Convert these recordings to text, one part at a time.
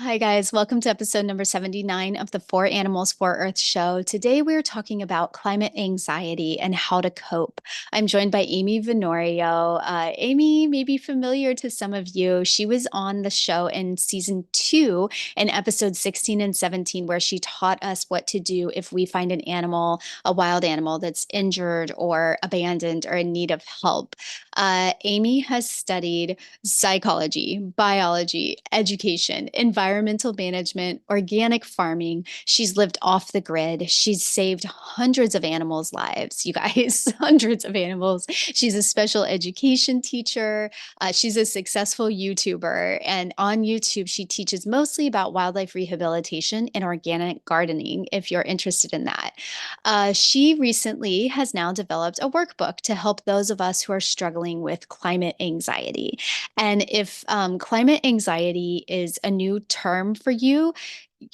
Hi, guys. Welcome to episode number 79 of the Four Animals, Four Earth show. Today, we're talking about climate anxiety and how to cope. I'm joined by Ame Vanorio. Amy may be familiar to some of you. She was on the show in season 2 in episode 16 and 17, where she taught us what to do if we find an animal, a wild animal that's injured or abandoned or in need of help. Amy has studied psychology, biology, education, environmental management, organic farming. She's lived off the grid. She's saved hundreds of animals' lives, you guys, hundreds of animals. She's a special education teacher. She's a successful YouTuber. And on YouTube, she teaches mostly about wildlife rehabilitation and organic gardening, if you're interested in that. She recently has now developed a workbook to help those of us who are struggling with climate anxiety. And if climate anxiety is a new term for you,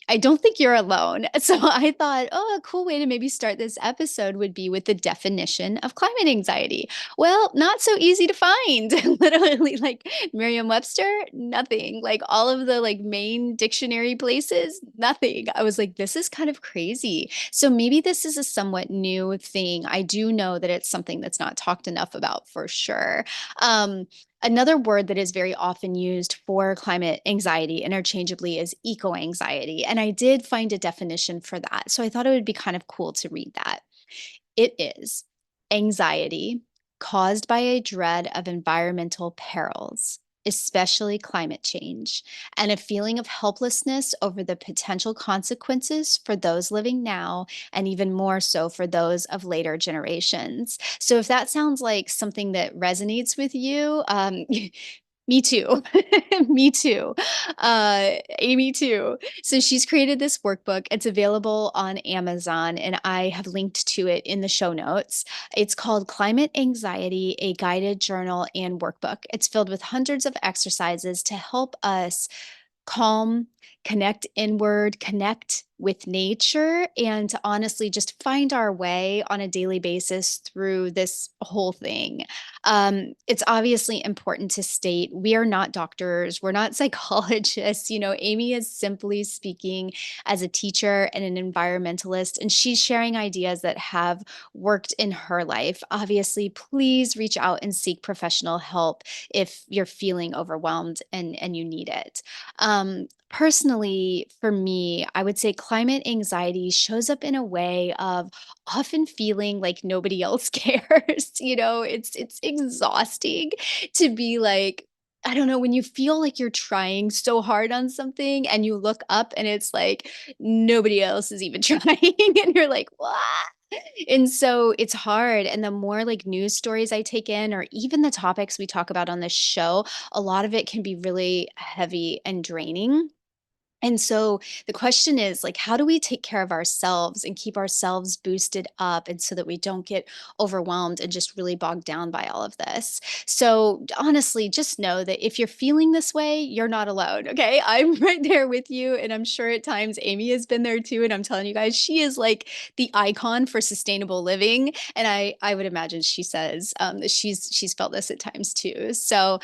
I don't think you're alone. So I thought, oh, a cool way to maybe start this episode would be with the definition of climate anxiety. Well, not so easy to find. Literally, like Merriam-Webster, nothing. Like all of the like main dictionary places, nothing. I was like, this is kind of crazy. So maybe this is a somewhat new thing. I do know that it's something that's not talked enough about for sure. Another word that is very often used for climate anxiety interchangeably is eco anxiety. And I did find a definition for that. So I thought it would be kind of cool to read that. It is anxiety caused by a dread of environmental perils, especially climate change, and a feeling of helplessness over the potential consequences for those living now, and even more so for those of later generations. So, if that sounds like something that resonates with you, me too. Me too. Amy too. So she's created this workbook. It's available on Amazon, and I have linked to it in the show notes. It's called Climate Anxiety, a guided journal and workbook. It's filled with hundreds of exercises to help us calm, connect inward, connect with nature, and to honestly just find our way on a daily basis through this whole thing. It's obviously important to state we are not doctors, we're not psychologists. Amy is simply speaking as a teacher and an environmentalist, and she's sharing ideas that have worked in her life. Obviously, please reach out and seek professional help if you're feeling overwhelmed and you need it. Personally, for me, I would say climate anxiety shows up in a way of often feeling like nobody else cares. It's exhausting to be like, I don't know, when you feel like you're trying so hard on something and you look up and it's like nobody else is even trying, and you're like, what? And so it's hard. And the more like news stories I take in, or even the topics we talk about on this show, a lot of it can be really heavy and draining. And so the question is like, how do we take care of ourselves and keep ourselves boosted up and so that we don't get overwhelmed and just really bogged down by all of this? So honestly, just know that if you're feeling this way, you're not alone. Okay. I'm right there with you. And I'm sure at times Amy has been there too. And I'm telling you guys, she is like the icon for sustainable living. And I would imagine she says that she's felt this at times too. So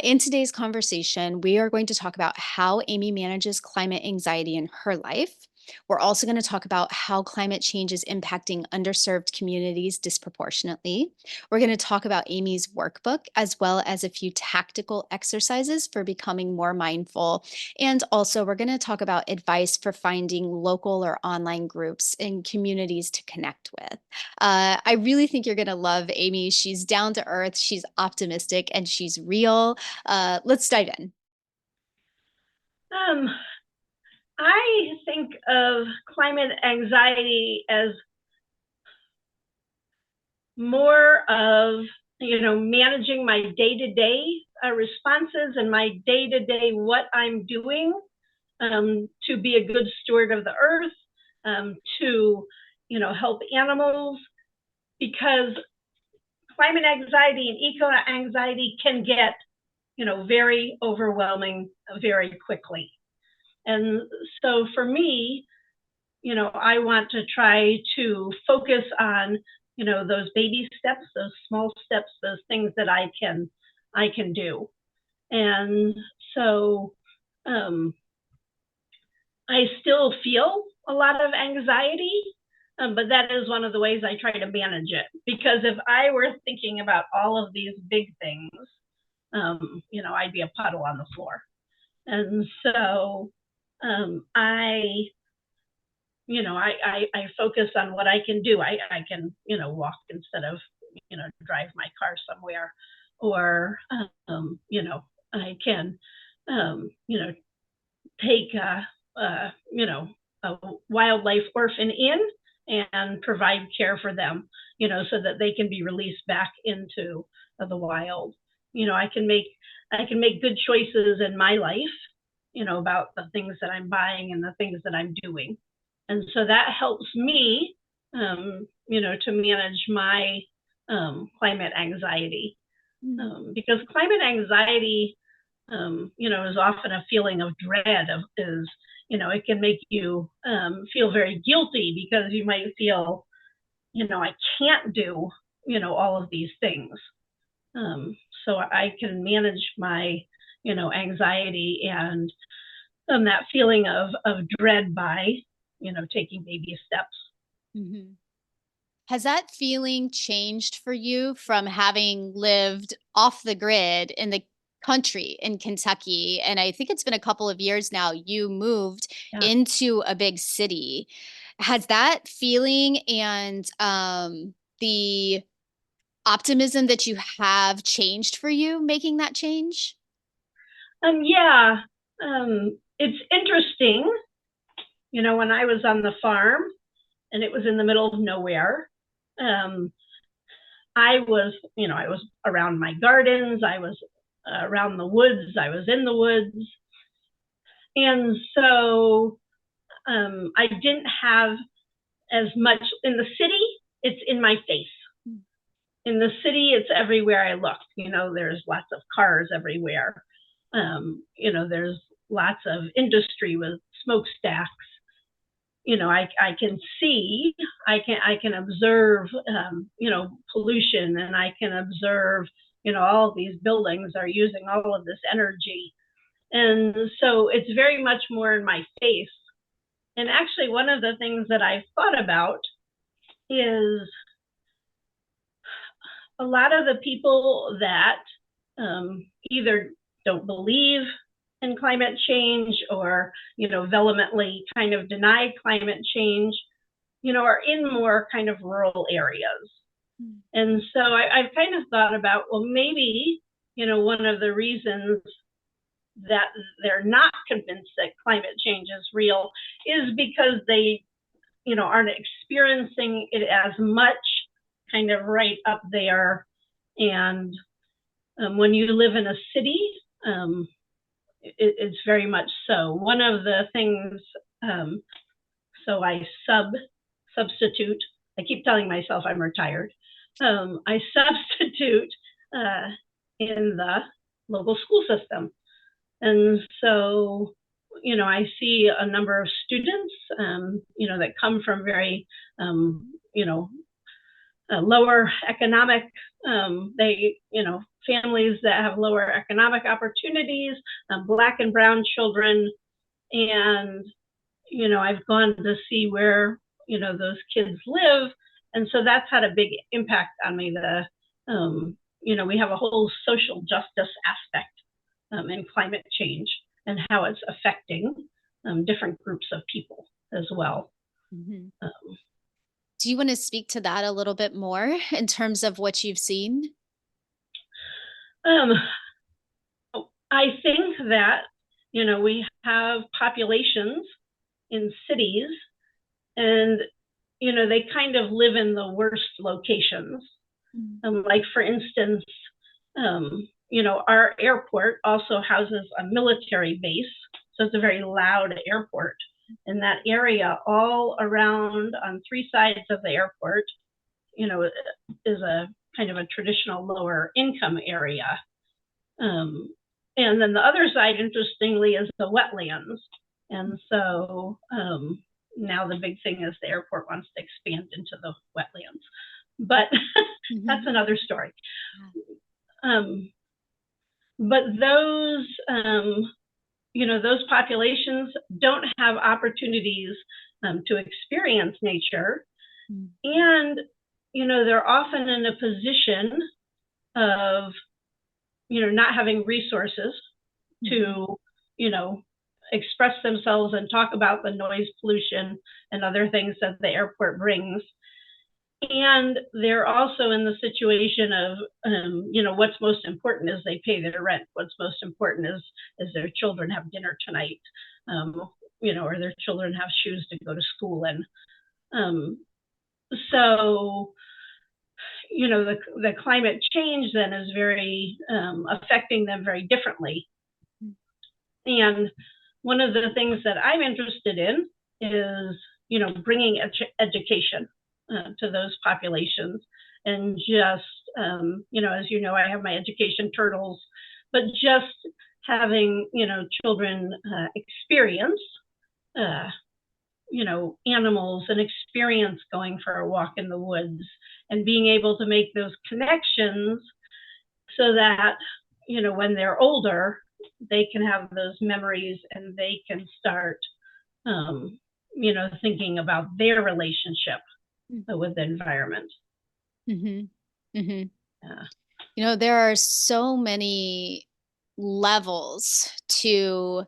in today's conversation, we are going to talk about how Amy manages climate anxiety in her life. We're also going to talk about how climate change is impacting underserved communities disproportionately. We're going to talk about Amy's workbook, as well as a few tactical exercises for becoming more mindful. And also, we're going to talk about advice for finding local or online groups and communities to connect with. I really think you're going to love Amy. She's down to earth, she's optimistic, and she's real. Let's dive in. Um, I think of climate anxiety as more of, managing my day-to-day responses and my day-to-day what I'm doing to be a good steward of the earth, to, help animals, because climate anxiety and eco anxiety can get, very overwhelming very quickly. And so for me, I want to try to focus on, those baby steps, those small steps, those things that I can do. And so I still feel a lot of anxiety, but that is one of the ways I try to manage it. Because if I were thinking about all of these big things, I'd be a puddle on the floor. And so I I focus on what I can do. I can, walk instead of, drive my car somewhere, or, I can, take a wildlife orphan in and provide care for them, so that they can be released back into the wild. I can make good choices in my life, about the things that I'm buying and the things that I'm doing. And so that helps me, to manage my climate anxiety, because climate anxiety, is often a feeling of dread. It can make you feel very guilty, because you might feel, I can't do, all of these things. So I can manage my, anxiety and that feeling of dread by, taking baby steps. Mm-hmm. Has that feeling changed for you from having lived off the grid in the country in Kentucky? And I think it's been a couple of years now, you moved Yeah. into a big city. Has that feeling and the optimism that you have changed for you making that change? Yeah. It's interesting, when I was on the farm and it was in the middle of nowhere, um, I was around my gardens, I was around the woods, I was in the woods. And so I didn't have as much in the city. It's in my face. In the city, it's everywhere I look. There's lots of cars everywhere. There's lots of industry with smokestacks. I can see, I can observe, pollution, and I can observe, all of these buildings are using all of this energy. And so it's very much more in my face. And actually, one of the things that I've thought about is a lot of the people that either don't believe in climate change, or, vehemently kind of deny climate change, are in more kind of rural areas. And so I've kind of thought about, well, maybe, one of the reasons that they're not convinced that climate change is real is because they, aren't experiencing it as much kind of right up there. And when you live in a city, it's very much so. One of the things, so I substitute, I keep telling myself I'm retired. I substitute in the local school system. And so, I see a number of students, that come from very, lower economic, families that have lower economic opportunities, Black and brown children. And, I've gone to see where, those kids live. And so that's had a big impact on me. We have a whole social justice aspect in climate change, and how it's affecting different groups of people as well. Mm-hmm. Um, Do you want to speak to that a little bit more in terms of what you've seen? um, I think that, we have populations in cities, and, they kind of live in the worst locations. Like, for instance, our airport also houses a military base. So it's a very loud airport. And that area all around on three sides of the airport, is a kind of a traditional lower income area. And then the other side, interestingly, is the wetlands. And so now the big thing is the airport wants to expand into the wetlands. But that's another story. But those those populations don't have opportunities to experience nature. Mm. And, they're often in a position of, not having resources to, express themselves and talk about the noise pollution and other things that the airport brings. And they're also in the situation of, what's most important is they pay their rent. What's most important is their children have dinner tonight, or their children have shoes to go to school in. So, the climate change then is very affecting them very differently. And one of the things that I'm interested in is, bringing education to those populations, and just, as I have my education turtles, but just having, children experience, animals, and experience going for a walk in the woods, and being able to make those connections so that, when they're older, they can have those memories and they can start, thinking about their relationship with the environment. Mm-hmm. Mm-hmm. Yeah. There are so many levels to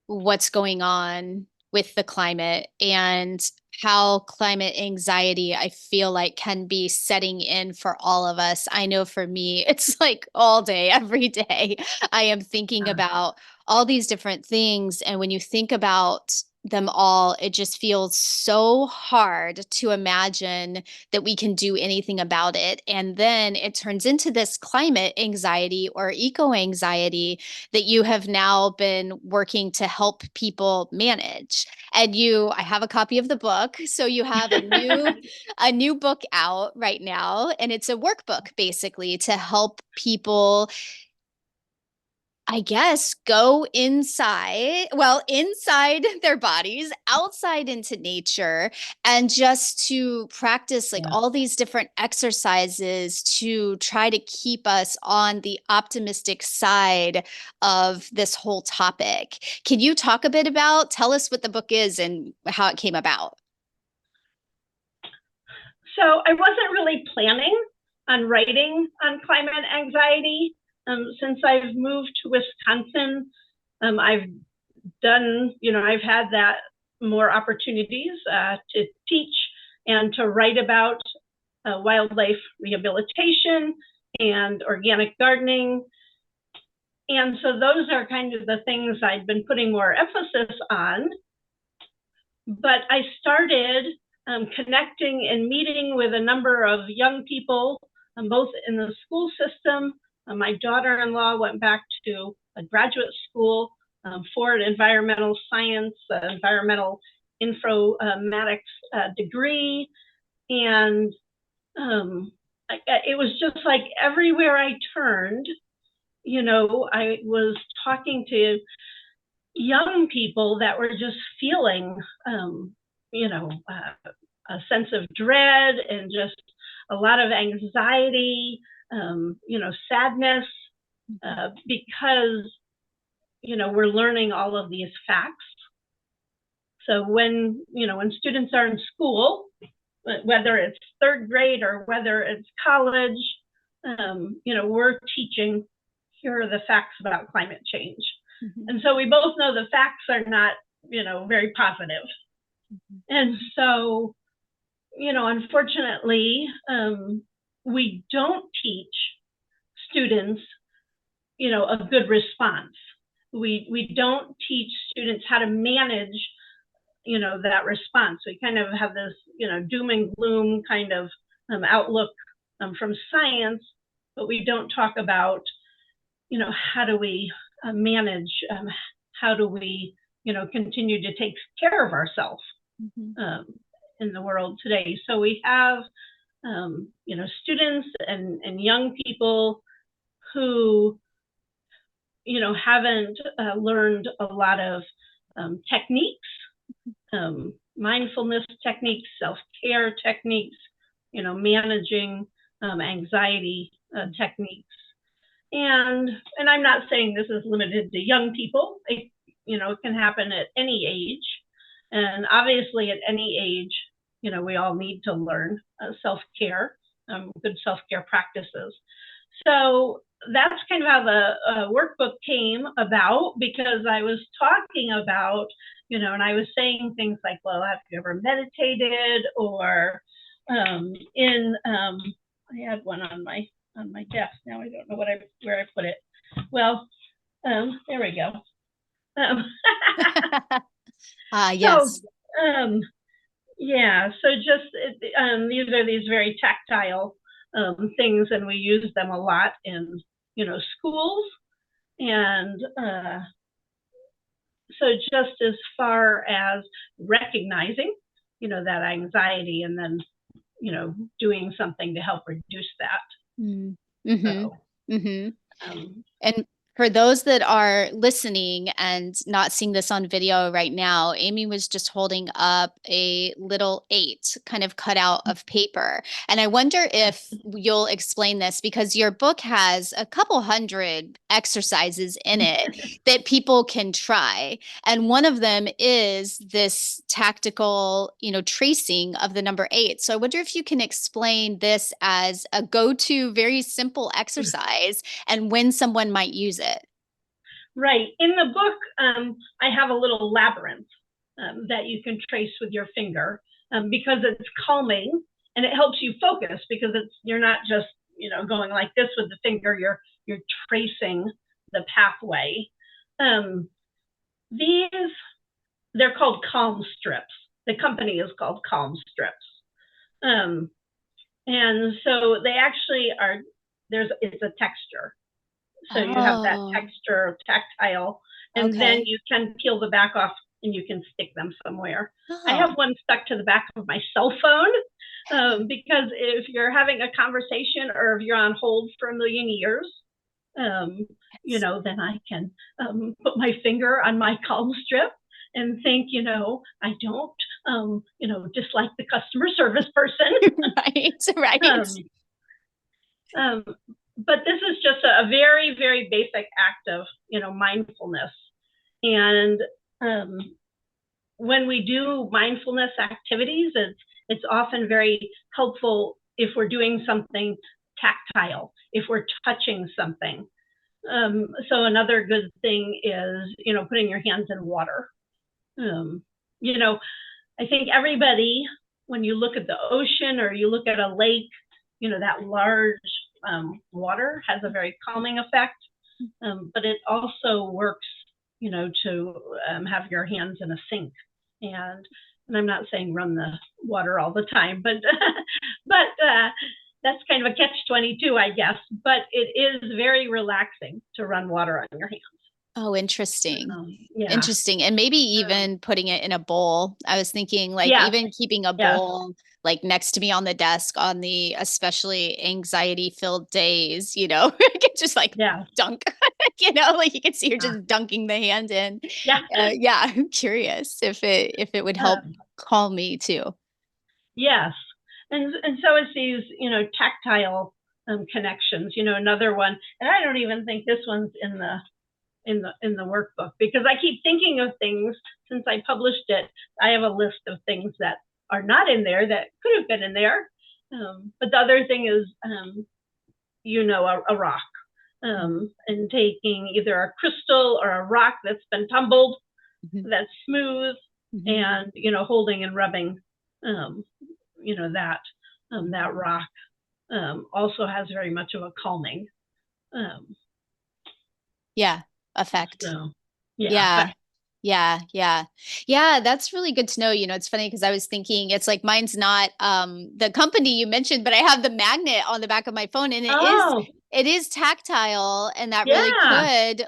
what's going on with the climate, and how climate anxiety, I feel like, can be setting in for all of us. I know for me, it's like all day, every day, I am thinking about all these different things. And when you think about them all, it just feels so hard to imagine that we can do anything about it. And then it turns into this climate anxiety or eco anxiety that you have now been working to help people manage. And I have a copy of the book. So you have a new book out right now, and it's a workbook basically to help people, I guess, go inside their bodies, outside into nature, and just to practice like all these different exercises to try to keep us on the optimistic side of this whole topic. Can you tell us what the book is and how it came about? So I wasn't really planning on writing on climate anxiety. Since I've moved to Wisconsin, I've had that more opportunities to teach and to write about wildlife rehabilitation and organic gardening. And so those are kind of the things I've been putting more emphasis on. But I started connecting and meeting with a number of young people, both in the school system. My daughter-in-law went back to a graduate school for an environmental science, environmental informatics degree. And it was just like everywhere I turned, I was talking to young people that were just feeling, a sense of dread and just a lot of anxiety, sadness, because, we're learning all of these facts. So when students are in school, whether it's third grade or whether it's college, we're teaching, here are the facts about climate change. Mm-hmm. And so we both know the facts are not, very positive. Mm-hmm. And so, unfortunately, we don't teach students, a good response. We don't teach students how to manage, that response. We kind of have this, doom and gloom kind of outlook from science, but we don't talk about, how do we manage, how do we, continue to take care of ourselves in the world today. So we have, students and young people who, haven't learned a lot of techniques, mindfulness techniques, self-care techniques, managing anxiety techniques. And I'm not saying this is limited to young people. It can happen at any age. And obviously at any age, we all need to learn self-care, good self-care practices. So that's kind of how the workbook came about, because I was talking about, and I was saying things like, well, have you ever meditated? Or I had one on my desk. Now I don't know where I put it. Well, there we go. Yes. So, yeah, so just these very tactile things, and we use them a lot in schools. And so just as far as recognizing that anxiety, and then doing something to help reduce that. Mm-hmm. So And for those that are listening and not seeing this on video right now, Amy was just holding up a little 8 kind of cut out of paper. And I wonder if you'll explain this, because your book has a couple hundred exercises in it that people can try. And one of them is this tactical, tracing of the number 8. So I wonder if you can explain this as a go-to, very simple exercise and when someone might use it. Right. In the book, I have a little labyrinth that you can trace with your finger, because it's calming and it helps you focus, because you're not just going like this with the finger. You're tracing the pathway. They're called calm strips. The company is called Calm Strips, and so they actually are. It's a texture. So you have that texture of tactile, and then you can peel the back off and you can stick them somewhere. I have one stuck to the back of my cell phone, because if you're having a conversation, or if you're on hold for a million years, then I can put my finger on my calm strip and think, I don't, dislike the customer service person. Right. But this is just a very, very basic act of, mindfulness. And when we do mindfulness activities, it's often very helpful if we're doing something tactile, if we're touching something. So another good thing is, putting your hands in water. I think everybody, when you look at the ocean or you look at a lake, that large water has a very calming effect, but it also works, to have your hands in a sink. And I'm not saying run the water all the time, but that's kind of a catch-22, I guess. But it is very relaxing to run water on your hands. Oh, interesting. Yeah. Interesting. And maybe even putting it in a bowl. I was thinking even keeping a bowl like next to me on the desk on the especially anxiety-filled days, just dunk, like you can see you're just dunking the hand in. Yeah. I'm curious if it would help calm me too. Yes. And so it's these, tactile connections, another one. And I don't even think this one's in the workbook, because I keep thinking of things since I published it. I have a list of things that are not in there that could have been in there. But the other thing is, a rock, and taking either a crystal or a rock that's been tumbled, that's smooth, and, holding and rubbing, that rock also has very much of a calming effect. So, yeah. That's really good to know. It's funny because I was thinking it's like mine's not the company you mentioned, but I have the magnet on the back of my phone, and it is tactile, and that really could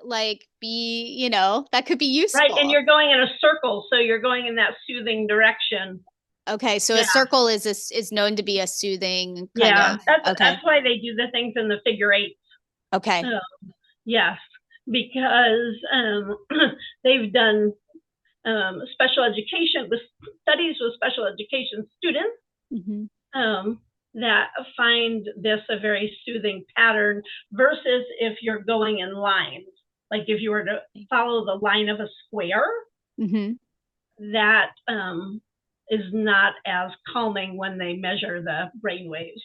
be, that could be useful. Right. And you're going in a circle, so you're going in that soothing direction. Okay, so a circle is known to be a soothing kind of. That's why they do the things in the figure 8. Okay. Yes, because they've done special education with studies with special education students, that find this a very soothing pattern versus if you're going in lines. Like if you were to follow the line of a square, Mm-hmm. that is not as calming when they measure the brain waves.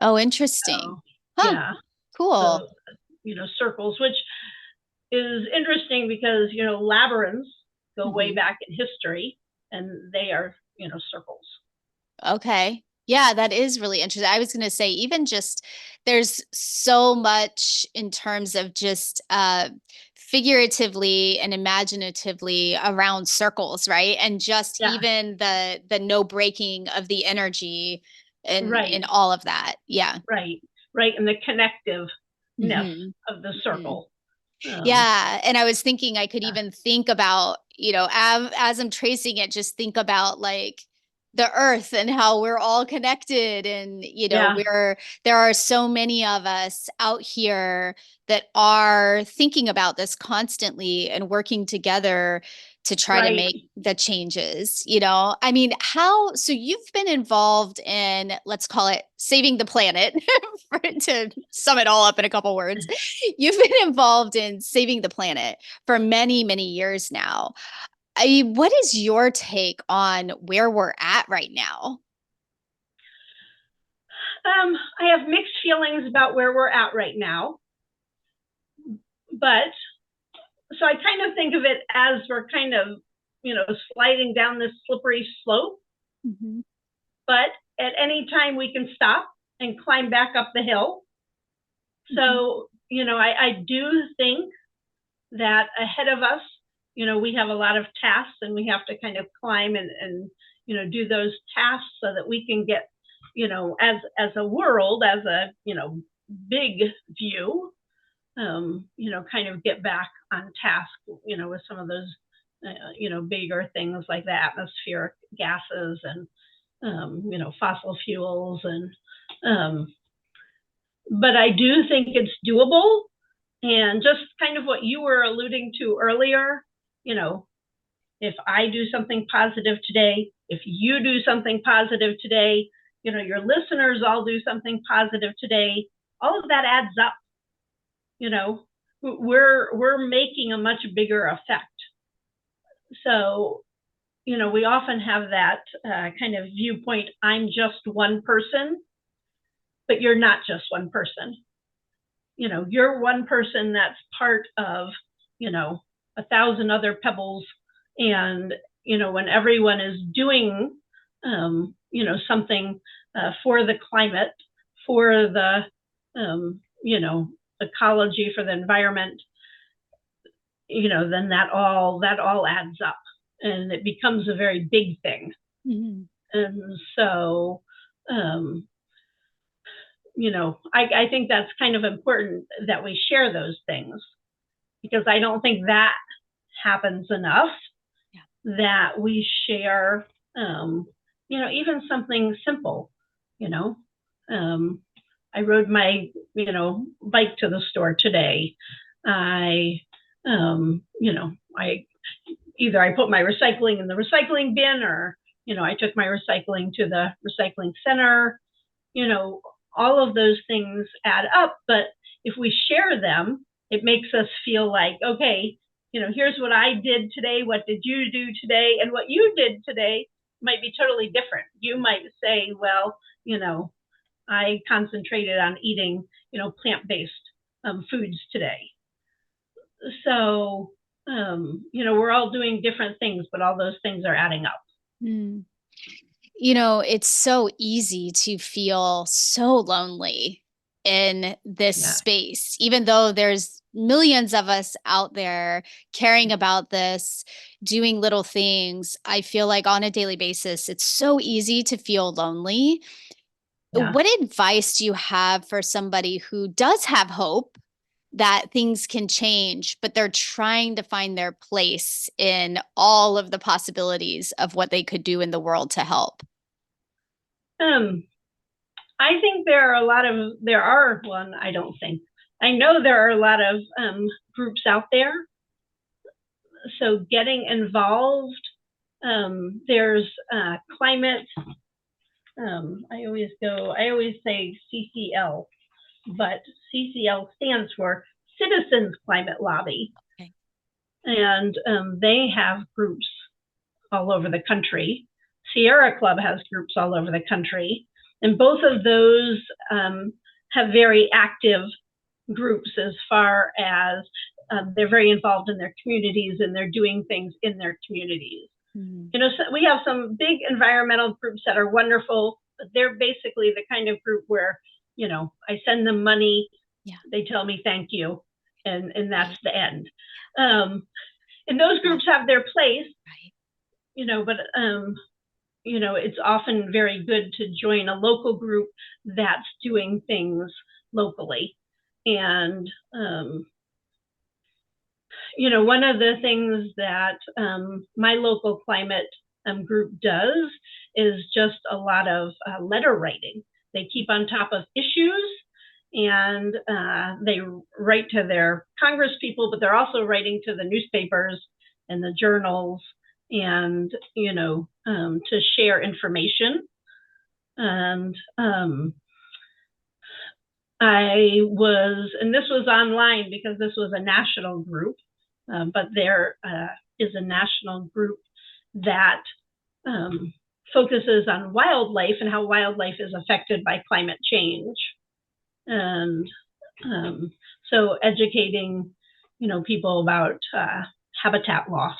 Oh, interesting. So, Huh. yeah. Cool. So, circles, which is interesting because, labyrinths go way Mm-hmm. back in history and they are, circles. Okay. Yeah, that is really interesting. I was going to say, even just there's so much in terms of just figuratively and imaginatively around circles, right? And just Yeah. even the no breaking of the energy and Right. in all of that. Yeah. Right. Right. And the connectiveness Mm-hmm. of the Mm-hmm. circle. Yeah. And I was thinking I could even think about, as I'm tracing it, just think about like the earth and how we're all connected. And, Yeah. there are so many of us out here that are thinking about this constantly and working together to try to Right. make the changes. I mean, so you've been involved in, let's call it saving the planet, to sum it all up in a couple words. You've been involved in saving the planet for many, many years now. What is your take on where we're at right now? I have mixed feelings about where we're at right now, but so I kind of think of it as we're kind of, sliding down this slippery slope, Mm-hmm. but at any time we can stop and climb back up the hill. Mm-hmm. So, I do think that ahead of us, we have a lot of tasks and we have to kind of climb and do those tasks so that we can get, as a world, as a, big view, kind of get back on task, with some of those, bigger things like the atmospheric gases and, fossil fuels. And, but I do think it's doable. And just kind of what you were alluding to earlier, if I do something positive today, if you do something positive today, your listeners all do something positive today, all of that adds up. We're making a much bigger effect. So, we often have that kind of viewpoint, I'm just one person, but you're not just one person. You're one person that's part of, 1,000 other pebbles. And, when everyone is doing, something for the climate, for the, ecology, for the environment, then that all adds up and it becomes a very big thing. Mm-hmm. And so, I think that's kind of important that we share those things, because I don't think that happens enough. Yeah. That we share, even something simple, I rode my, bike to the store today. I, I either I put my recycling in the recycling bin, or, I took my recycling to the recycling center. All of those things add up. But if we share them, it makes us feel like, okay, here's what I did today. What did you do today? And what you did today might be totally different. You might say, well, I concentrated on eating, plant-based foods today. So, we're all doing different things, but all those things are adding up. Mm. It's so easy to feel so lonely in this Yeah. space, even though there's millions of us out there caring about this, doing little things. I feel like on a daily basis, it's so easy to feel lonely. Yeah. What advice do you have for somebody who does have hope that things can change, but they're trying to find their place in all of the possibilities of what they could do in the world to help? I think there are one, I don't think. I know there are a lot of groups out there. So getting involved, there's climate I always say CCL, but CCL stands for Citizens Climate Lobby. Okay. And they have groups all over the country. Sierra Club has groups all over the country. And both of those have very active groups as far as they're very involved in their communities and they're doing things in their communities. Mm-hmm. You know, so we have some big environmental groups that are wonderful, but they're basically the kind of group where, you know, I send them money, they tell me thank you, and that's the end. And those groups have their place, you know, but you know, it's often very good to join a local group that's doing things locally. And you know, one of the things that my local climate group does is just a lot of letter writing. They keep on top of issues and they write to their Congress people, but they're also writing to the newspapers and the journals and, you know, to share information. And and this was online because this was a national group, but there is a national group that focuses on wildlife and how wildlife is affected by climate change. And so educating, you know, people about habitat loss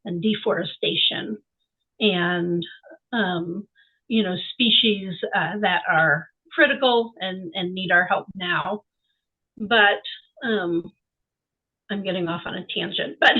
and deforestation and, you know, species that are critical and need our help now. But I'm getting off on a tangent, but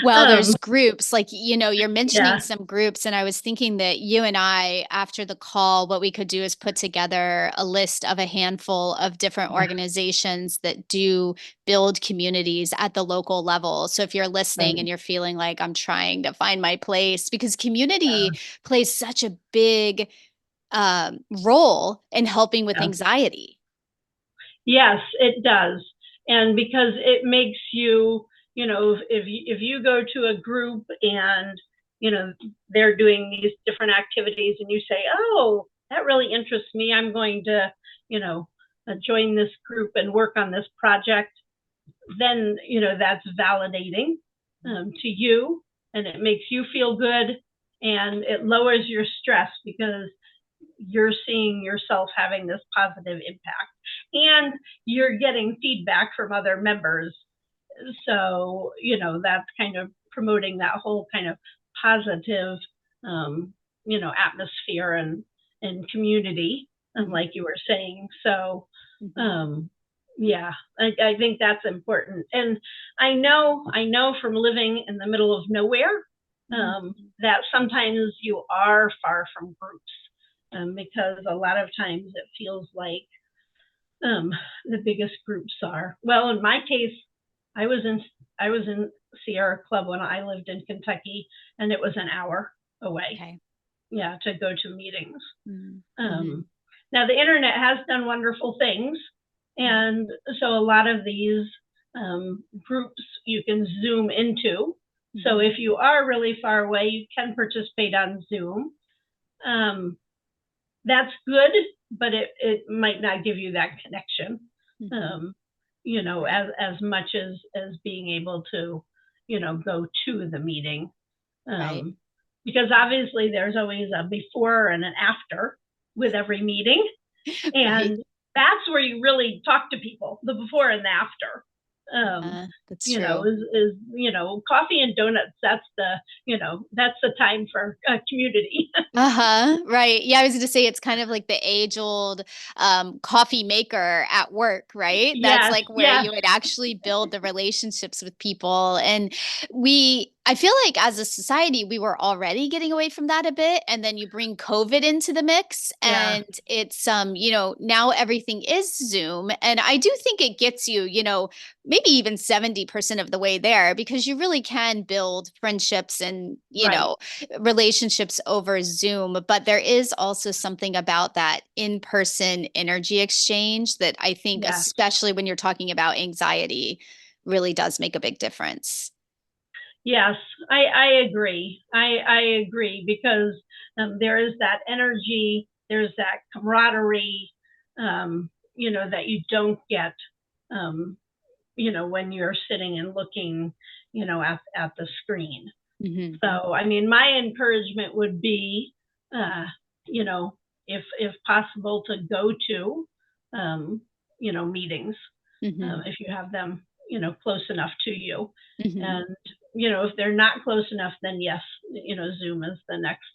well, there's groups like, you know, you're mentioning some groups, and I was thinking that you and I, after the call, what we could do is put together a list of a handful of different organizations that do build communities at the local level. So if you're listening and you're feeling like I'm trying to find my place, because community plays such a big role in helping with anxiety. Yes, it does. And because it makes you, you know, if you go to a group and, you know, they're doing these different activities and you say, oh, that really interests me, I'm going to, you know, join this group and work on this project, then, you know, that's validating to you, and it makes you feel good, and it lowers your stress because you're seeing yourself having this positive impact and you're getting feedback from other members. So, you know, that's kind of promoting that whole kind of positive, you know, atmosphere and community, like you were saying. So, yeah, I think that's important. And I know from living in the middle of nowhere that sometimes you are far from groups. Because a lot of times it feels like the biggest groups are. Well, in my case, I was in Sierra Club when I lived in Kentucky, and it was an hour away. Okay. Yeah, to go to meetings. Now the internet has done wonderful things, and so a lot of these groups you can Zoom into. So if you are really far away, you can participate on Zoom. That's good, but it might not give you that connection, you know, as much as being able to, you know, go to the meeting. Because obviously there's always a before and an after with every meeting. And that's where you really talk to people, the before and the after. That's you true. Know, is you know, coffee and donuts. That's the, you know, that's the time for community. Right. Yeah, I was going to say it's kind of like the age-old coffee maker at work, right? That's like where you would actually build the relationships with people. And I feel like as a society, we were already getting away from that a bit. And then you bring COVID into the mix, and it's, you know, now everything is Zoom. And I do think it gets you, you know, maybe even 70% of the way there, because you really can build friendships and, you know, relationships over Zoom. But there is also something about that in-person energy exchange that I think, especially when you're talking about anxiety, really does make a big difference. Yes, I agree. I agree, because there is that energy there's that camaraderie, that you don't get, when you're sitting and looking, at the screen. Mm-hmm. So, I mean, my encouragement would be, if possible, to go to, meetings, Mm-hmm. if you have them, close enough to you. Mm-hmm. And, if they're not close enough, then yes, Zoom is the next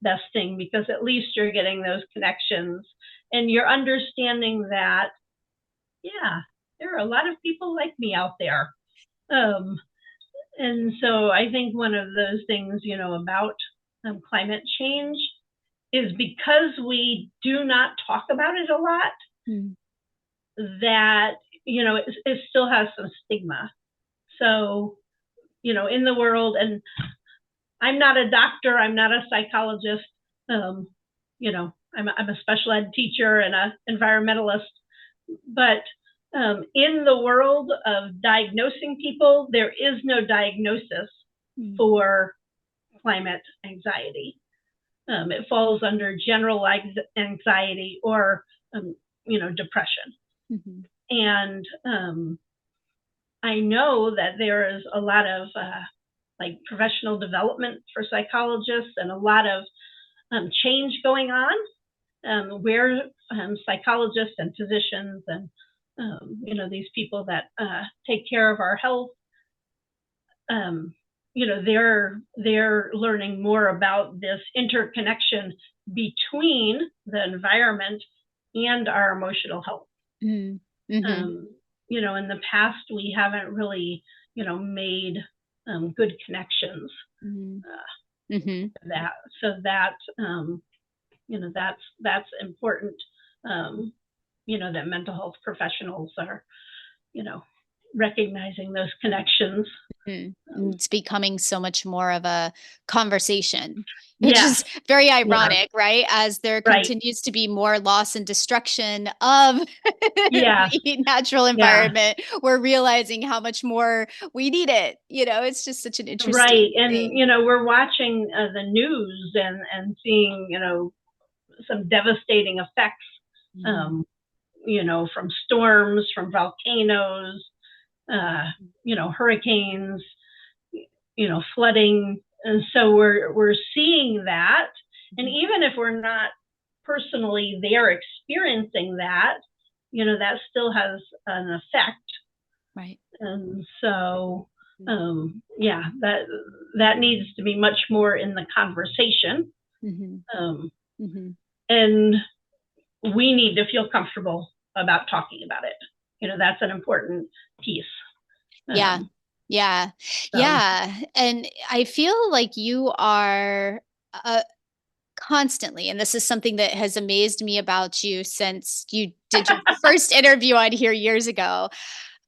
best thing, because at least you're getting those connections and you're understanding that, yeah, there are a lot of people like me out there. And so I think one of those things, about climate change is because we do not talk about it a lot, that, it still has some stigma. So, in the world, and I'm not a doctor, I'm not a psychologist, I'm a special ed teacher and an environmentalist, but in the world of diagnosing people, there is no diagnosis for climate anxiety. It falls under general anxiety or, depression. Mm-hmm. And I know that there is a lot of professional development for psychologists and a lot of change going on, where psychologists and physicians and these people that take care of our health, they're learning more about this interconnection between the environment and our emotional health. Mm-hmm. In the past, we haven't really, made good connections. That so that that's important. That mental health professionals are, recognizing those connections. It's becoming so much more of a conversation, which is very ironic, right? As there continues to be more loss and destruction of the natural environment, we're realizing how much more we need it. It's just such an interesting thing. And we're watching the news and seeing some devastating effects, from storms, from volcanoes, hurricanes, flooding. And so we're seeing that. And even if we're not personally there experiencing that, that still has an effect. Right. And so, that needs to be much more in the conversation. And we need to feel comfortable about talking about it. That's an important piece. Yeah. And I feel like you are constantly, and this is something that has amazed me about you since you did your first interview on here years ago.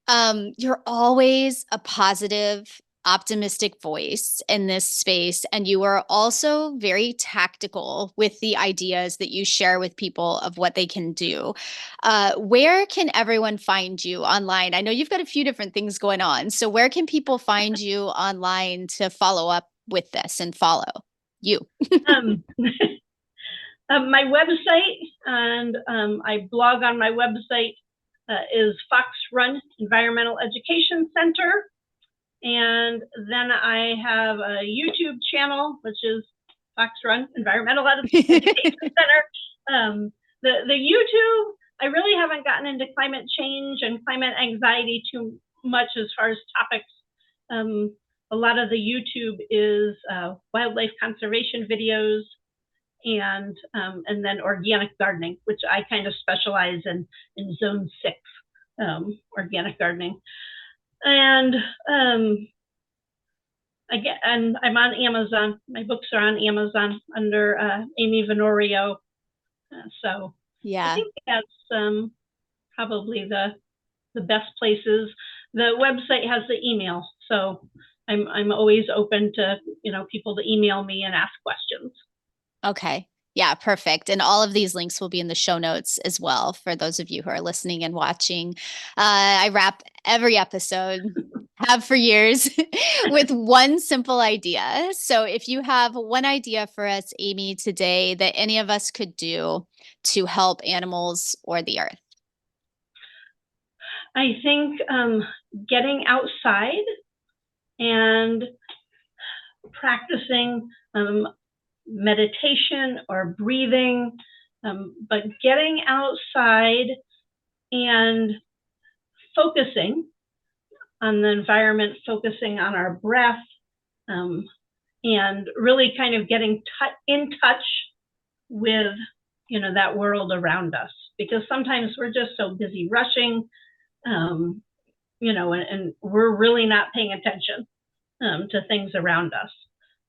You're always a positive, optimistic voice in this space. And you are also very tactical with the ideas that you share with people of what they can do. Where can everyone find you online? I know you've got a few different things going on. So where can people find you online to follow up with this and follow you? My website, and I blog on my website, is Fox Run Environmental Education Center. And then I have a YouTube channel, which is Fox Run Environmental Education Center. The YouTube, I really haven't gotten into climate change and climate anxiety too much as far as topics. A lot of the YouTube is wildlife conservation videos, and then organic gardening, which I kind of specialize in zone 6, organic gardening. And I'm on Amazon. My books are on Amazon under Ame Vanorio. So I think that's probably the best places. The website has the email, so I'm always open to people to email me and ask questions. Okay. Yeah, perfect. And all of these links will be in the show notes as well for those of you who are listening and watching. I wrap every episode, have for years, with one simple idea. So if you have one idea for us, Amy, today that any of us could do to help animals or the earth. I think getting outside and practicing meditation or breathing, but getting outside and focusing on the environment, focusing on our breath, and really kind of getting in touch with, that world around us. Because sometimes we're just so busy rushing, and we're really not paying attention to things around us.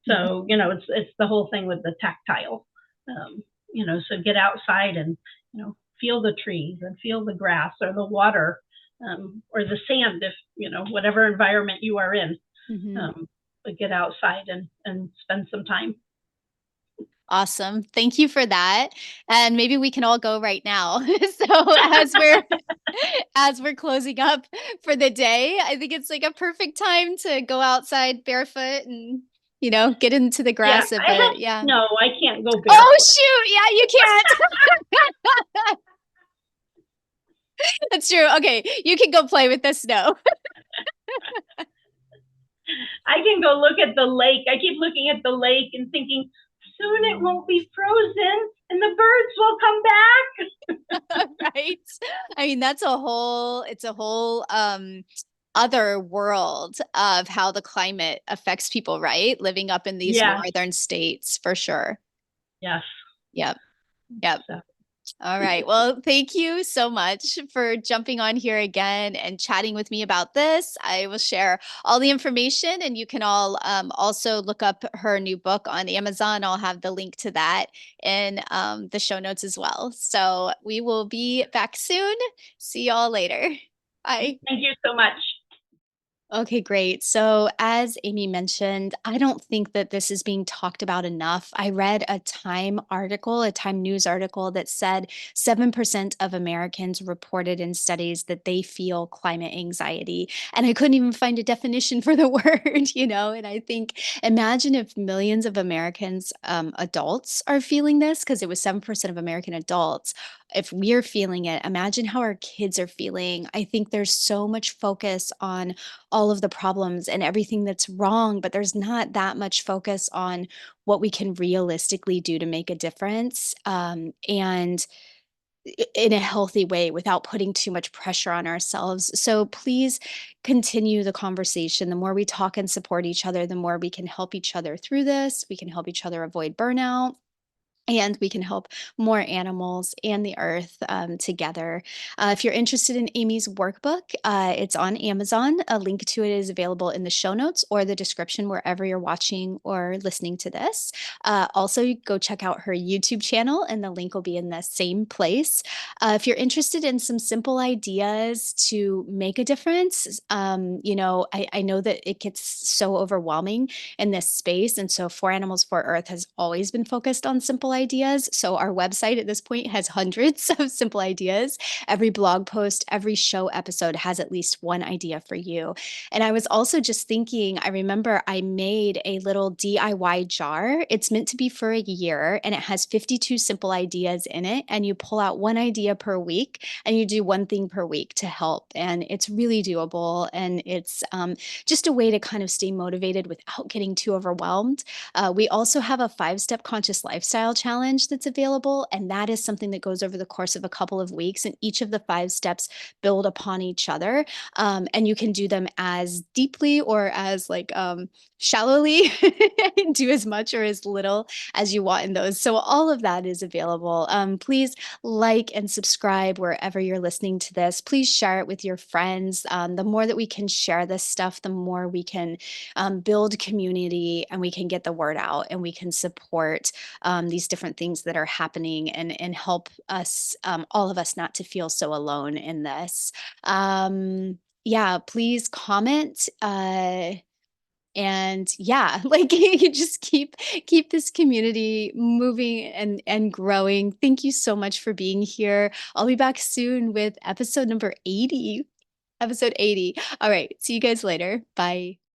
So, it's the whole thing with the tactile, so get outside and, feel the trees and feel the grass or the water, or the sand, if, whatever environment you are in. Mm-hmm. But get outside and spend some time. Awesome. Thank you for that. And maybe we can all go right now. So as we're closing up for the day, I think it's like a perfect time to go outside barefoot and, get into the Yeah, grass a bit. Yeah. no, I can't go Oh, barefoot. shoot. Yeah, you can't. That's true. Okay. You can go play with the snow. I can go look at the lake. I keep looking at the lake and thinking, soon it won't be frozen and the birds will come back. Right. I mean, it's a whole other world of how the climate affects people, right? Living up in these Yeah. northern states for sure. Yes. Yep. Yep. So. All right. Well, thank you so much for jumping on here again and chatting with me about this. I will share all the information, and you can all also look up her new book on Amazon. I'll have the link to that in the show notes as well. So we will be back soon. See y'all later. Bye. Thank you so much. Okay, great. So, as Amy mentioned, I don't think that this is being talked about enough. I read a Time news article that said 7% of Americans reported in studies that they feel climate anxiety. And I couldn't even find a definition for the word. And I think, imagine if millions of Americans, adults, are feeling this, because it was 7% of American adults. If we're feeling it, imagine how our kids are feeling. I think there's so much focus on all of the problems and everything that's wrong, but there's not that much focus on what we can realistically do to make a difference, and in a healthy way without putting too much pressure on ourselves. So please continue the conversation. The more we talk and support each other, the more we can help each other through this. We can help each other avoid burnout, and we can help more animals and the earth, together. If you're interested in Amy's workbook, it's on Amazon. A link to it is available in the show notes or the description wherever you're watching or listening to this. Also, go check out her YouTube channel, and the link will be in the same place. If you're interested in some simple ideas to make a difference, I know that it gets so overwhelming in this space. And so For Animals for Earth has always been focused on simple ideas. So our website at this point has hundreds of simple ideas. Every blog post, every show episode has at least one idea for you. And I was also just thinking, I remember I made a little DIY jar. It's meant to be for a year, and it has 52 simple ideas in it. And you pull out one idea per week, and you do one thing per week to help. And it's really doable. And it's just a way to kind of stay motivated without getting too overwhelmed. We also have a 5-step conscious lifestyle challenge that's available, and that is something that goes over the course of a couple of weeks, and each of the 5 steps build upon each other. And you can do them as deeply or as shallowly, do as much or as little as you want in those. So all of that is available. Please like and subscribe wherever you're listening to this. Please share it with your friends. The more that we can share this stuff, the more we can build community, and we can get the word out, and we can support these different things that are happening, and help us, all of us, not to feel so alone in this. Yeah, please comment. And yeah, like you just keep this community moving and growing. Thank you so much for being here. I'll be back soon with episode number 80. Episode 80. All right. See you guys later. Bye.